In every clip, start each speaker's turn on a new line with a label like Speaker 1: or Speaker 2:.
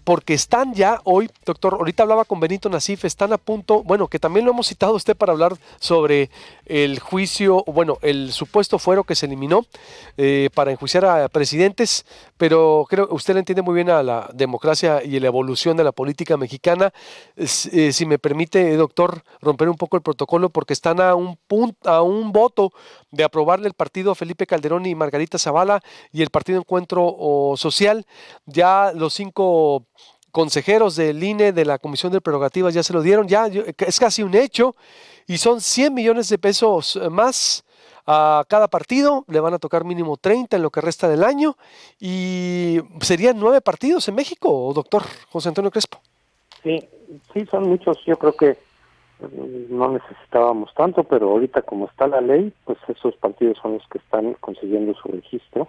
Speaker 1: porque están ya hoy, doctor, ahorita hablaba con Benito Nasif, están a punto, bueno, que también lo hemos citado a usted para hablar sobre el juicio, bueno, el supuesto fuero que se eliminó para enjuiciar a presidentes, pero creo que usted le entiende muy bien a la democracia y la evolución de la política mexicana. Si me permite, doctor, romper un poco el protocolo, porque están a un punto, a un voto de aprobarle el partido a Felipe Calderón y Margarita Zavala y el partido Encuentro Social. Ya los 5 consejeros del INE, de la Comisión de Prerrogativas, ya se lo dieron, ya es casi un hecho, y son 100 millones de pesos más a cada partido, le van a tocar mínimo 30 en lo que resta del año, y serían 9 partidos en México, doctor José Antonio Crespo.
Speaker 2: Sí, sí, son muchos. Yo creo que no necesitábamos tanto, pero ahorita como está la ley, pues esos partidos son los que están consiguiendo su registro.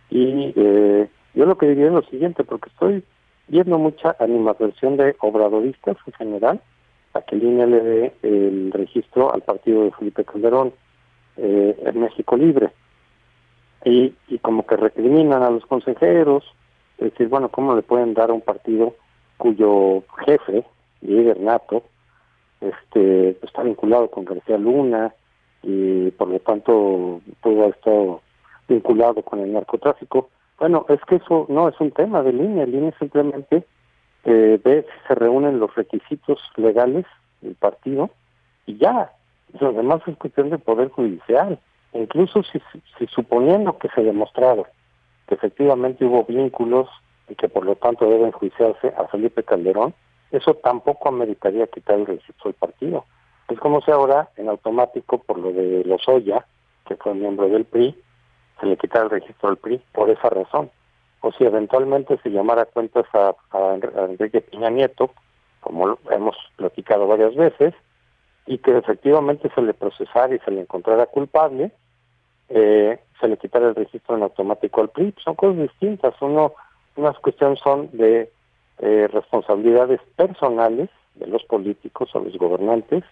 Speaker 2: Y yo lo que diría es lo siguiente, porque estoy viendo mucha animadversión de obradoristas en general, a que el INE le dé el registro al partido de Felipe Calderón en México Libre. Y como que recriminan a los consejeros, es decir, bueno, ¿cómo le pueden dar a un partido cuyo jefe, líder nato, está vinculado con García Luna y por lo tanto todo ha estado vinculado con el narcotráfico? Bueno, es que eso no es un tema del INE. El INE simplemente ve si se reúnen los requisitos legales del partido y ya. Lo demás es cuestión del Poder Judicial. Incluso si suponiendo que se demostrara que efectivamente hubo vínculos y que por lo tanto debe enjuiciarse a Felipe Calderón, eso tampoco ameritaría quitar el registro del partido. Es como si ahora, en automático, por lo de Lozoya, que fue miembro del PRI, se le quitara el registro del PRI por esa razón. O si eventualmente se llamara cuentas a Enrique Peña Nieto, como hemos platicado varias veces, y que efectivamente se le procesara y se le encontrara culpable, se le quitara el registro en automático al PRI. Son cosas distintas. Unas cuestiones son de responsabilidades personales de los políticos o los gobernantes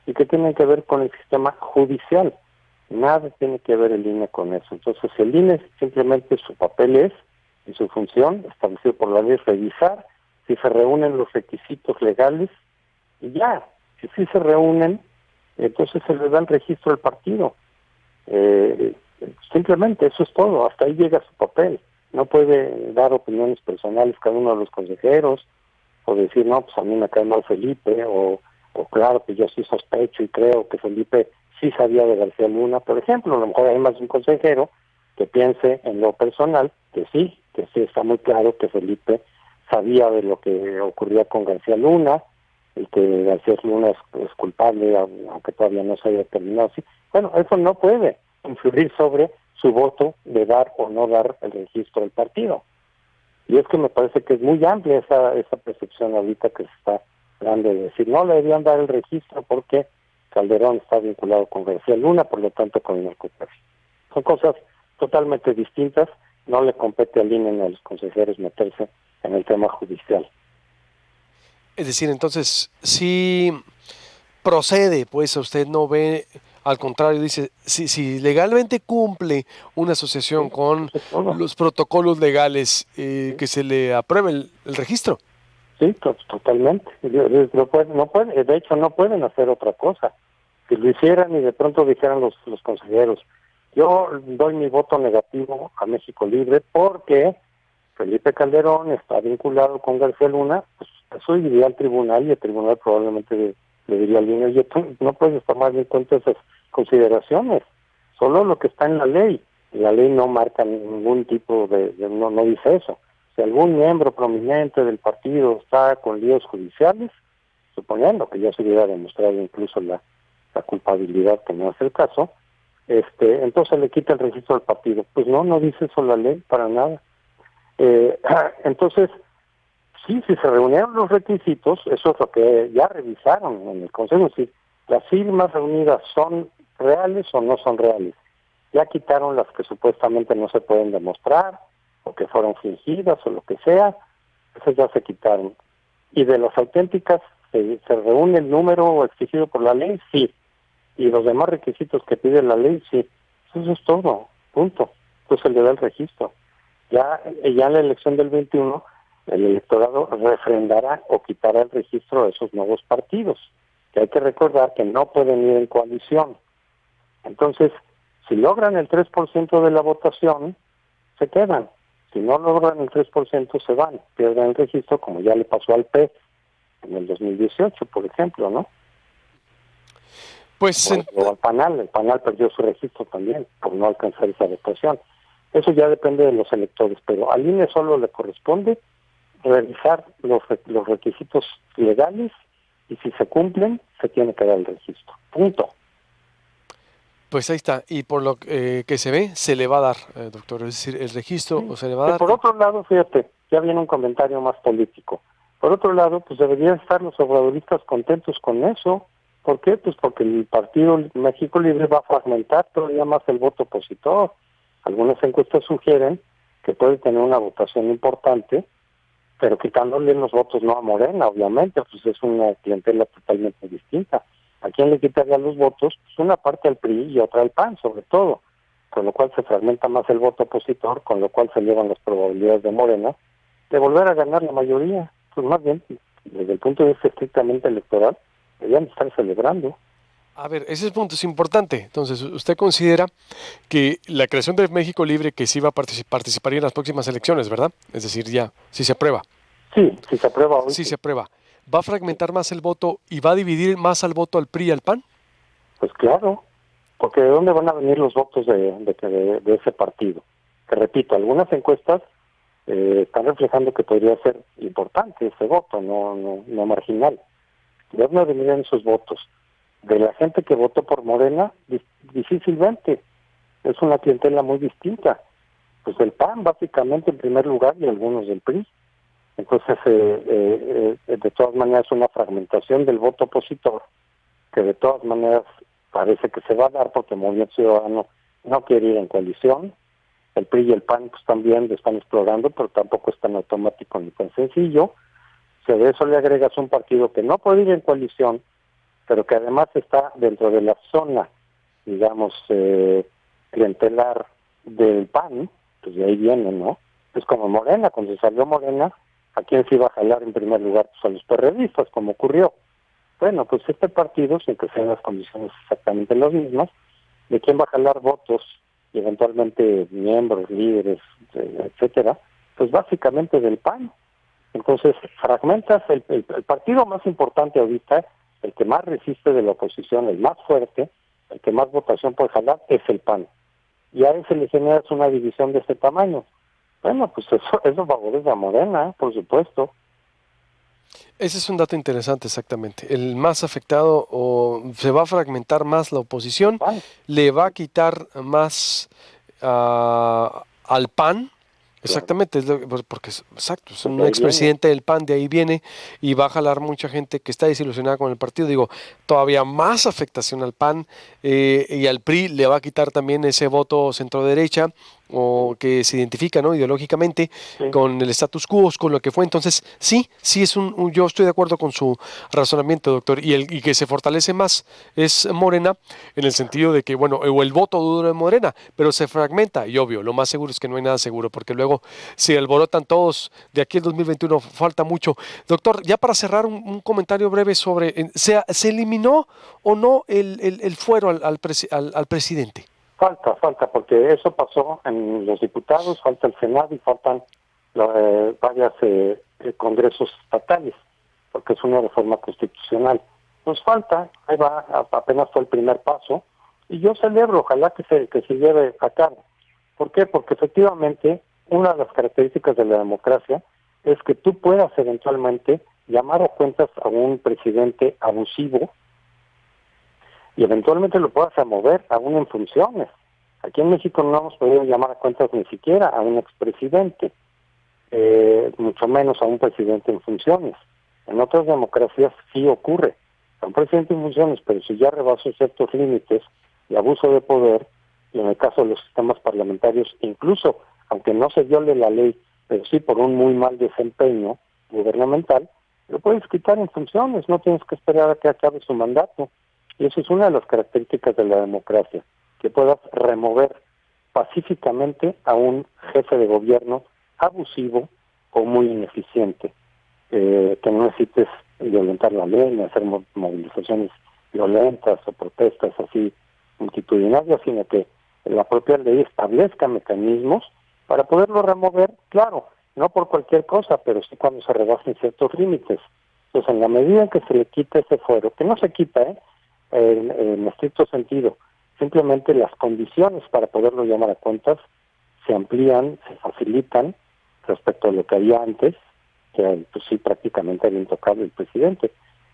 Speaker 2: y que tienen que ver con el sistema judicial. Nada tiene que ver el INE con eso. Entonces el INE simplemente su papel es, y su función, establecido por la ley, revisar si se reúnen los requisitos legales y ya. Si sí se reúnen, entonces se les da el registro del partido. Simplemente eso es todo, hasta ahí llega su papel. No puede dar opiniones personales cada uno de los consejeros, o decir, no, pues a mí me cae mal Felipe, o claro que yo sí sospecho y creo que Felipe sí sabía de García Luna, por ejemplo. A lo mejor hay más de un consejero que piense en lo personal, que sí está muy claro que Felipe sabía de lo que ocurría con García Luna, y que García Luna es culpable, aunque todavía no se haya determinado. Sí. Bueno, eso no puede influir sobre su voto de dar o no dar el registro del partido. Y es que me parece que es muy amplia esa percepción ahorita que se está dando de decir, no le debían dar el registro porque Calderón está vinculado con García Luna, por lo tanto con el narcotráfico. Son cosas totalmente distintas. No le compete al INE ni a los consejeros meterse en el tema judicial.
Speaker 1: Es decir, entonces, si procede, pues usted no ve, al contrario, dice, si legalmente cumple una asociación
Speaker 2: Sí,
Speaker 1: con
Speaker 2: eso es todo.
Speaker 1: los protocolos legales,
Speaker 2: Sí,
Speaker 1: que se le apruebe el registro.
Speaker 2: sí, totalmente. No puede, de hecho no pueden hacer otra cosa. Si lo hicieran y de pronto dijeran los consejeros, yo doy mi voto negativo a México Libre porque Felipe Calderón está vinculado con García Luna, pues eso iría al tribunal y el tribunal probablemente le diría al INE, oye, tú no puedes tomar en cuenta esas consideraciones, solo lo que está en la ley. Y la ley no marca ningún tipo no dice eso. Si algún miembro prominente del partido está con líos judiciales, suponiendo que ya se hubiera demostrado incluso la culpabilidad, que no es el caso, entonces le quita el registro del partido. Pues no dice eso la ley para nada. Entonces, sí, si se reunieron los requisitos, eso es lo que ya revisaron en el Consejo, si las firmas reunidas son reales o no son reales. Ya quitaron las que supuestamente no se pueden demostrar, o que fueron fingidas, o lo que sea, esas ya se quitaron. Y de las auténticas, ¿se reúne el número exigido por la ley? Sí. Y los demás requisitos que pide la ley, sí. Eso es todo, punto. Entonces se le da el registro. Ya en la elección del 21 el electorado refrendará o quitará el registro de esos nuevos partidos, que hay que recordar que no pueden ir en coalición. Entonces, si logran el 3% de la votación, se quedan. Si no logran el 3%, se van, pierden el registro, como ya le pasó al PES en el 2018, por ejemplo, ¿no?
Speaker 1: Pues
Speaker 2: O al PANAL, el PANAL perdió su registro también por no alcanzar esa votación. Eso ya depende de los electores, pero al INE solo le corresponde revisar los requisitos legales y si se cumplen, se tiene que dar el registro. Punto.
Speaker 1: pues ahí está, y por lo que se ve, se le va a dar, doctor, es decir, el registro
Speaker 2: Sí.
Speaker 1: se le va a dar.
Speaker 2: Por otro lado, fíjate, ya viene un comentario más político. Por otro lado, pues deberían estar los obradoristas contentos con eso. ¿Por qué? Pues porque el Partido México Libre va a fragmentar todavía más el voto opositor. Algunas encuestas sugieren que puede tener una votación importante, pero quitándole los votos no a Morena, obviamente, pues es una clientela totalmente distinta. ¿A quién le quitaría los votos? Pues una parte al PRI y otra al PAN, sobre todo, con lo cual se fragmenta más el voto opositor, con lo cual se elevan las probabilidades de Morena de volver a ganar la mayoría. Pues más bien, desde el punto de vista estrictamente electoral, deberían estar celebrando.
Speaker 1: A ver, ese punto es importante. Entonces, ¿usted considera que la creación de México Libre, que sí va a participaría en las próximas elecciones, ¿verdad? Es decir, ya, si se aprueba,
Speaker 2: Sí, si se aprueba hoy,
Speaker 1: si
Speaker 2: sí.
Speaker 1: se aprueba, ¿va a fragmentar más el voto y va a dividir más al voto al PRI y al PAN?
Speaker 2: Pues claro, porque ¿de dónde van a venir los votos de ese partido? Que repito, algunas encuestas están reflejando que podría ser importante ese voto, no marginal. ¿De dónde vendrían esos votos? De la gente que votó por Morena, difícilmente. Es una clientela muy distinta. Pues del PAN, básicamente, en primer lugar, y algunos del PRI. Entonces, de todas maneras, una fragmentación del voto opositor, que de todas maneras parece que se va a dar porque el Movimiento Ciudadano no quiere ir en coalición. El PRI y el PAN pues, también lo están explorando, pero tampoco es tan automático ni tan sencillo. Si a eso le agregas un partido que no puede ir en coalición, pero que además está dentro de la zona, digamos, clientelar del PAN, pues de ahí viene, ¿no? Es como Morena, cuando salió Morena, ¿a quién se iba a jalar en primer lugar? Pues a los perredistas, como ocurrió. Bueno, pues este partido, sin que sean las condiciones exactamente las mismas, ¿de quién va a jalar votos y eventualmente miembros, líderes, etcétera? Pues básicamente del PAN. Entonces, fragmentas el partido más importante ahorita, el que más resiste de la oposición, el más fuerte, el que más votación puede jalar, es el PAN. Y a ese le generas una división de este tamaño. Bueno, pues eso favorece a Morena, por supuesto.
Speaker 1: Ese es un dato interesante, exactamente. El más afectado o se va a fragmentar más la oposición,
Speaker 2: PAN.
Speaker 1: le va a quitar más al PAN.
Speaker 2: Claro.
Speaker 1: Exactamente, porque exacto, es
Speaker 2: Pues
Speaker 1: un
Speaker 2: de ahí viene.
Speaker 1: expresidente del PAN, de ahí viene y va a jalar mucha gente que está desilusionada con el partido. Digo, todavía más afectación al PAN y al PRI le va a quitar también ese voto centro-derecha o que se identifica, ¿no?, ideológicamente
Speaker 2: Sí.
Speaker 1: con el status quo, con lo que fue. Entonces, sí es yo estoy de acuerdo con su razonamiento, doctor, y que se fortalece más es Morena en el sentido de que, bueno, o el voto duro de Morena, pero se fragmenta y obvio, lo más seguro es que no hay nada seguro, porque luego si alborotan todos de aquí al 2021 falta mucho. Doctor, ya para cerrar un comentario breve sobre, ¿se eliminó o no el fuero al presidente?
Speaker 2: Falta, porque eso pasó en los diputados, falta el Senado y faltan varias congresos estatales, porque es una reforma constitucional. Nos falta, ahí va, apenas fue el primer paso, y yo celebro, ojalá que se lleve a cabo. ¿Por qué? Porque efectivamente una de las características de la democracia es que tú puedas eventualmente llamar a cuentas a un presidente abusivo y eventualmente lo puedas mover aún en funciones. Aquí en México no hemos podido llamar a cuentas ni siquiera a un expresidente, mucho menos a un presidente en funciones. En otras democracias sí ocurre. A un presidente en funciones, pero si ya rebasó ciertos límites de abuso de poder, y en el caso de los sistemas parlamentarios, incluso aunque no se viole la ley, pero sí por un muy mal desempeño gubernamental, lo puedes quitar en funciones, no tienes que esperar a que acabe su mandato. Y eso es una de las características de la democracia, que puedas remover pacíficamente a un jefe de gobierno abusivo, o muy ineficiente, que no necesites violentar la ley, ni hacer movilizaciones violentas o protestas así multitudinarias, sino que la propia ley establezca mecanismos para poderlo remover, claro, no por cualquier cosa, pero sí cuando se rebasen ciertos límites. Entonces, en la medida en que se le quita ese fuero, que no se quita, en estricto sentido, simplemente las condiciones para poderlo llamar a cuentas se amplían, se facilitan respecto a lo que había antes, que pues sí prácticamente era intocable el presidente.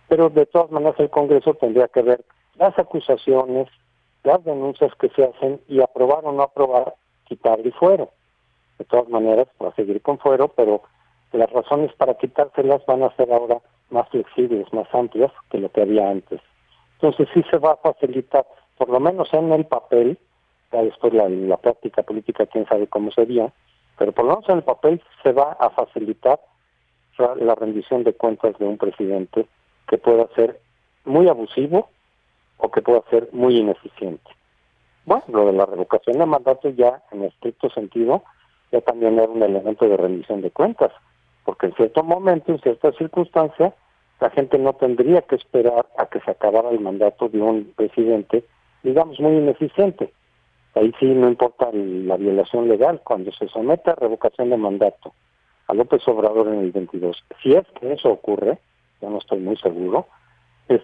Speaker 2: Pero de todas maneras el Congreso tendría que ver las acusaciones, las denuncias que se hacen y aprobar o no aprobar, quitar el fuero. De todas maneras va a seguir con fuero, pero las razones para quitárselas van a ser ahora más flexibles, más amplias que lo que había antes. Entonces sí se va a facilitar, por lo menos en el papel, ya después la práctica política quién sabe cómo sería, pero por lo menos en el papel se va a facilitar la rendición de cuentas de un presidente que pueda ser muy abusivo o que pueda ser muy ineficiente. Bueno, lo de la revocación de mandato ya en estricto sentido ya también era un elemento de rendición de cuentas, porque en cierto momento, en ciertas circunstancias, la gente no tendría que esperar a que se acabara el mandato de un presidente, digamos, muy ineficiente. Ahí sí no importa la violación legal, cuando se somete a revocación de mandato a López Obrador en el 22, si es que eso ocurre, ya no estoy muy seguro,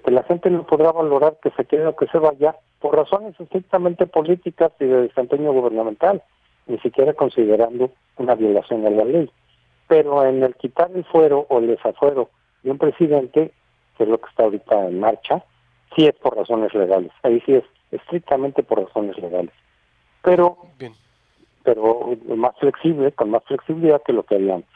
Speaker 2: la gente no podrá valorar que se quede o que se vaya por razones estrictamente políticas y de desempeño gubernamental, ni siquiera considerando una violación de la ley. Pero en el quitar el fuero o el desafuero de un presidente, que es lo que está ahorita en marcha, sí es por razones legales. Ahí sí es estrictamente por razones legales. Pero
Speaker 1: Bien.
Speaker 2: más flexible, con más flexibilidad que lo que había antes.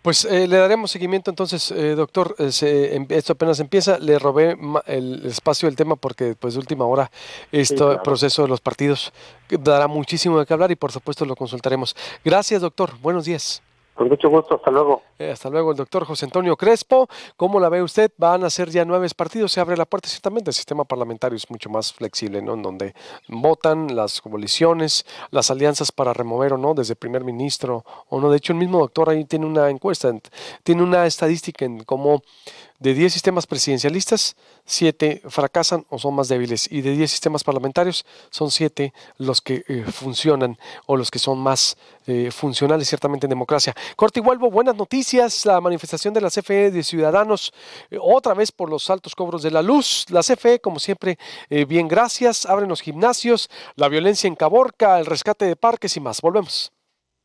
Speaker 1: Pues le daremos seguimiento entonces, doctor. Esto apenas empieza. Le robé el espacio del tema porque pues de última hora
Speaker 2: Sí,
Speaker 1: este
Speaker 2: claro.
Speaker 1: proceso de los partidos dará muchísimo de qué hablar y por supuesto lo consultaremos. Gracias, doctor. Buenos días.
Speaker 2: Con mucho gusto, hasta luego.
Speaker 1: Hasta luego, el doctor José Antonio Crespo. ¿Cómo la ve usted? Van a ser ya 9 partidos, se abre la puerta. Ciertamente el sistema parlamentario es mucho más flexible, ¿no? En donde votan las coaliciones, las alianzas para remover o no, desde primer ministro o no. De hecho, el mismo doctor ahí tiene una encuesta, tiene una estadística en cómo de 10 sistemas presidencialistas, 7 fracasan o son más débiles. Y de 10 sistemas parlamentarios, son 7 los que funcionan o los que son más funcionales ciertamente en democracia. Corte y vuelvo, buenas noticias. La manifestación de la CFE de Ciudadanos, otra vez por los altos cobros de la luz. La CFE, como siempre, bien, gracias. Abren los gimnasios, la violencia en Caborca, el rescate de parques y más. Volvemos.